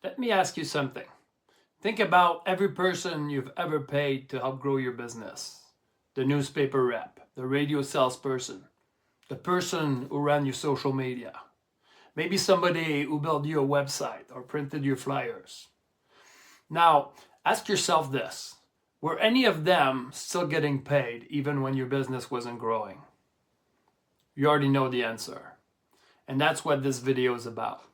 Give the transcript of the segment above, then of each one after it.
Let me ask you something. Think about every person you've ever paid to help grow your business. The newspaper rep, the radio salesperson, the person who ran your social media, maybe somebody who built you a website or printed your flyers. Now, ask yourself this. Were any of them still getting paid even when your business wasn't growing? You already know the answer. And that's what this video is about.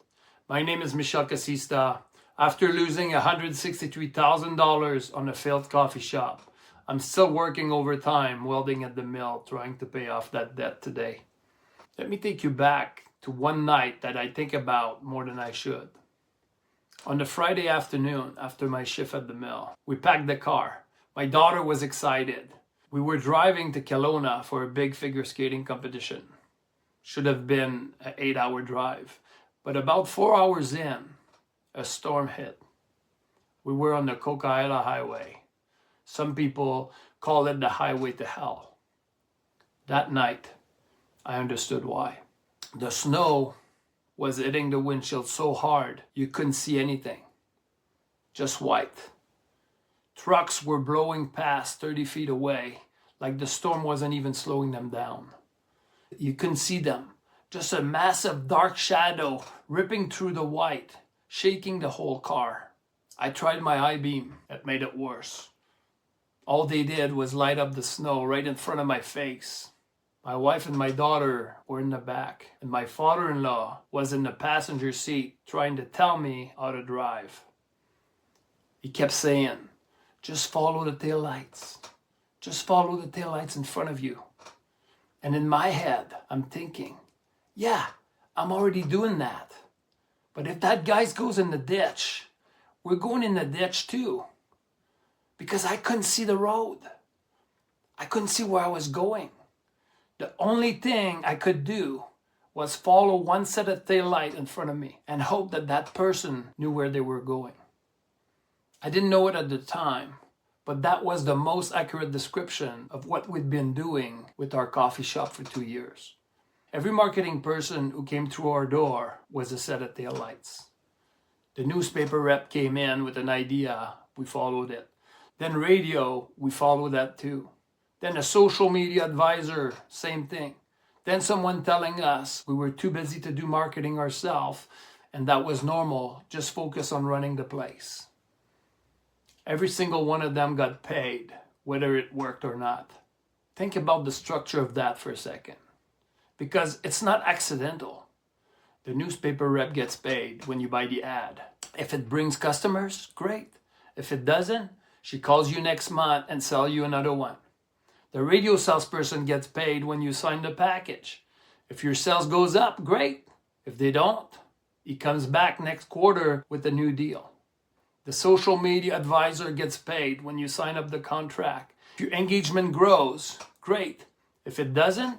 My name is Michel Casista. After losing $163,000 on a failed coffee shop, I'm still working overtime welding at the mill trying to pay off that debt today. Let me take you back to one night that I think about more than I should. On the Friday afternoon after my shift at the mill, we packed the car. My daughter was excited. We were driving to Kelowna for a big figure skating competition. Should have been an 8-hour drive. But about 4 hours in, a storm hit. We were on the Coquihalla Highway. Some people call it the highway to hell. That night, I understood why. The snow was hitting the windshield so hard you couldn't see anything. Just white. Trucks were blowing past 30 feet away, like the storm wasn't even slowing them down. You couldn't see them. Just a massive dark shadow ripping through the white, shaking the whole car. I tried my I-beam. It made it worse. All they did was light up the snow right in front of my face. My wife and my daughter were in the back, and my father-in-law was in the passenger seat trying to tell me how to drive. He kept saying, just follow the taillights. Just follow the taillights in front of you. And in my head, I'm thinking, yeah, I'm already doing that. But if that guy goes in the ditch, we're going in the ditch too. Because I couldn't see the road. I couldn't see where I was going. The only thing I could do was follow one set of taillight in front of me and hope that that person knew where they were going. I didn't know it at the time, but that was the most accurate description of what we'd been doing with our coffee shop for 2 years. Every marketing person who came through our door was a set of taillights. The newspaper rep came in with an idea, we followed it. Then radio, we followed that too. Then a social media advisor, same thing. Then someone telling us we were too busy to do marketing ourselves, and that was normal, just focus on running the place. Every single one of them got paid, whether it worked or not. Think about the structure of that for a second. Because it's not accidental. The newspaper rep gets paid when you buy the ad. If it brings customers, great. If it doesn't, she calls you next month and sells you another one. The radio salesperson gets paid when you sign the package. If your sales goes up, great. If they don't, he comes back next quarter with a new deal. The social media advisor gets paid when you sign up the contract. If your engagement grows, great. If it doesn't,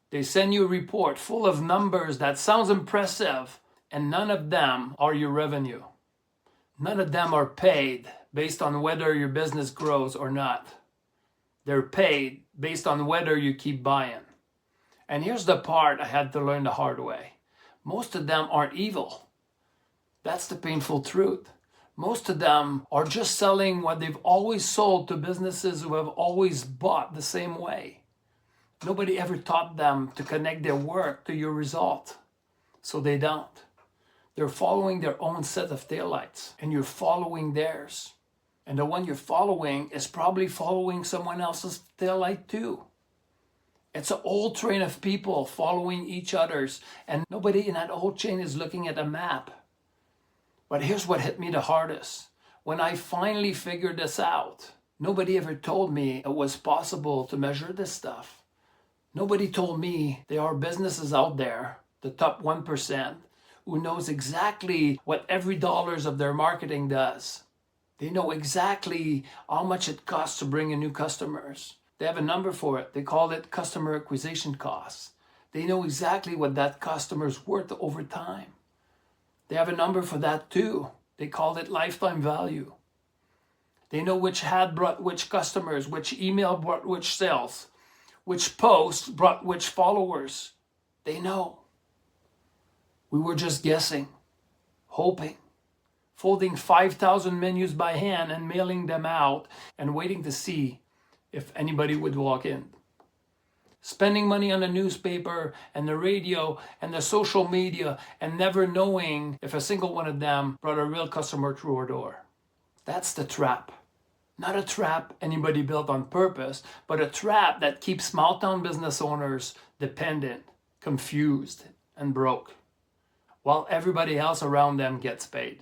they send you a report full of numbers that sounds impressive, and none of them are your revenue. None of them are paid based on whether your business grows or not. They're paid based on whether you keep buying. And here's the part I had to learn the hard way. Most of them aren't evil. That's the painful truth. Most of them are just selling what they've always sold to businesses who have always bought the same way. Nobody ever taught them to connect their work to your result. So they don't. They're following their own set of taillights, and you're following theirs. And the one you're following is probably following someone else's taillight too. It's an old train of people following each other's, and nobody in that old chain is looking at a map. But here's what hit me the hardest. When I finally figured this out, nobody ever told me it was possible to measure this stuff. Nobody told me there are businesses out there, the top 1%, who knows exactly what every dollar of their marketing does. They know exactly how much it costs to bring in new customers. They have a number for it. They call it customer acquisition costs. They know exactly what that customer's worth over time. They have a number for that too. They call it lifetime value. They know which ad brought which customers, which email brought which sales, which post brought which followers. They know. We were just guessing, hoping, folding 5,000 menus by hand and mailing them out and waiting to see if anybody would walk in. Spending money on the newspaper and the radio and the social media and never knowing if a single one of them brought a real customer through our door. That's the trap. Not a trap anybody built on purpose, but a trap that keeps small town business owners dependent, confused, and broke, while everybody else around them gets paid.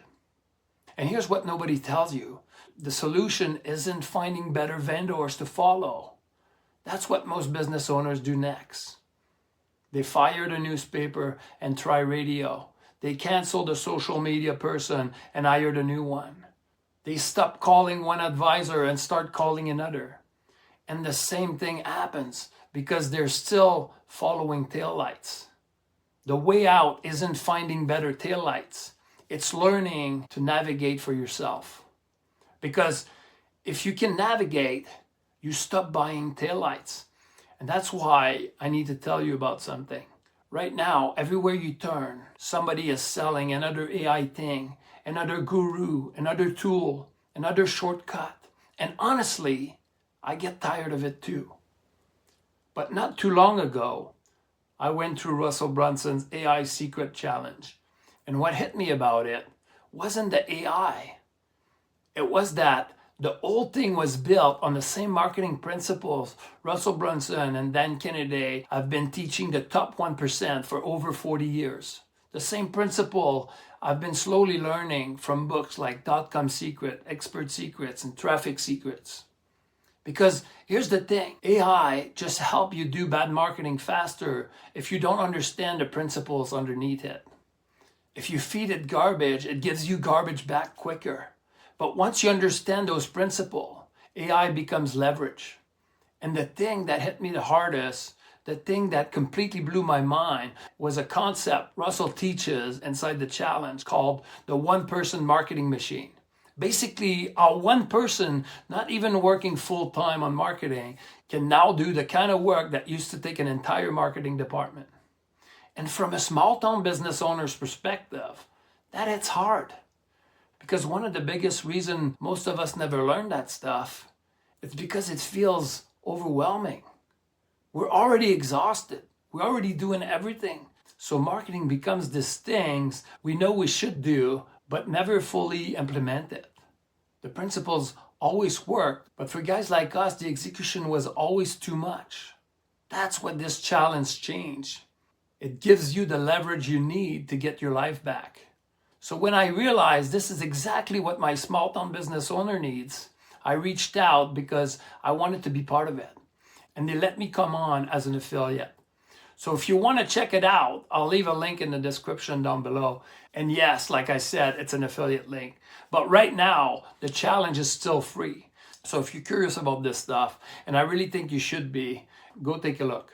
And here's what nobody tells you. The solution isn't finding better vendors to follow. That's what most business owners do next. They fire the newspaper and try radio. They cancel the social media person and hire the new one. They stop calling one advisor and start calling another. And the same thing happens because they're still following taillights. The way out isn't finding better taillights. It's learning to navigate for yourself. Because if you can navigate, you stop buying taillights. And that's why I need to tell you about something. Right now, everywhere you turn, somebody is selling another AI thing, another guru, another tool, another shortcut. And honestly, I get tired of it too. But not too long ago, I went through Russell Brunson's AI Secret Challenge. And what hit me about it wasn't the AI. It was that the whole thing was built on the same marketing principles Russell Brunson and Dan Kennedy have been teaching the top 1% for over 40 years. The same principle I've been slowly learning from books like .com Secret, Expert Secrets, and Traffic Secrets. Because here's the thing, AI just helps you do bad marketing faster if you don't understand the principles underneath it. If you feed it garbage, it gives you garbage back quicker. But once you understand those principles, AI becomes leverage. And the thing that hit me the hardest, the thing that completely blew my mind, was a concept Russell teaches inside the challenge called the one-person marketing machine. Basically, a one person, not even working full-time on marketing, can now do the kind of work that used to take an entire marketing department. And from a small-town business owner's perspective, that hits hard. Because one of the biggest reasons most of us never learn that stuff is because it feels overwhelming. We're already exhausted. We're already doing everything. So marketing becomes this thing we know we should do, but never fully implement it. The principles always work, but for guys like us, the execution was always too much. That's what this challenge changed. It gives you the leverage you need to get your life back. So when I realized this is exactly what my small town business owner needs, I reached out because I wanted to be part of it. And they let me come on as an affiliate. So if you want to check it out, I'll leave a link in the description down below. And yes, like I said, it's an affiliate link. But right now, the challenge is still free. So if you're curious about this stuff, and I really think you should be, go take a look.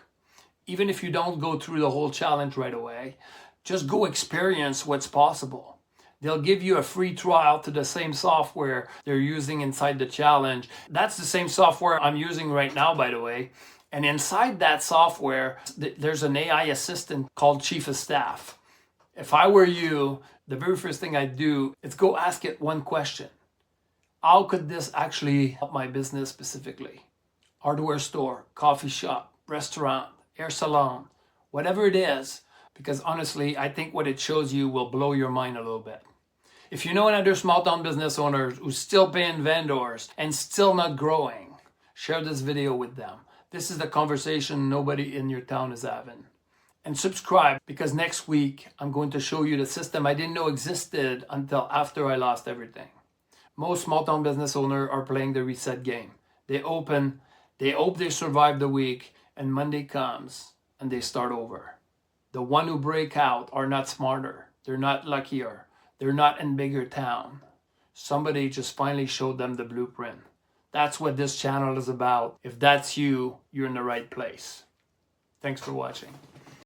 Even if you don't go through the whole challenge right away, just go experience what's possible. They'll give you a free trial to the same software they're using inside the challenge. That's the same software I'm using right now, by the way. And inside that software, there's an AI assistant called Chief of Staff. If I were you, the very first thing I'd do is go ask it one question. How could this actually help my business specifically? Hardware store, coffee shop, restaurant, hair salon, whatever it is. Because honestly, I think what it shows you will blow your mind a little bit. If you know another small town business owner who's still paying vendors and still not growing, share this video with them. This is the conversation nobody in your town is having. And subscribe, because next week I'm going to show you the system I didn't know existed until after I lost everything. Most small town business owners are playing the reset game. They open, they hope they survive the week, and Monday comes and they start over. The one who break out are not smarter. They're not luckier. They're not in bigger town. Somebody just finally showed them the blueprint. That's what this channel is about. If that's you, you're in the right place. Thanks for watching.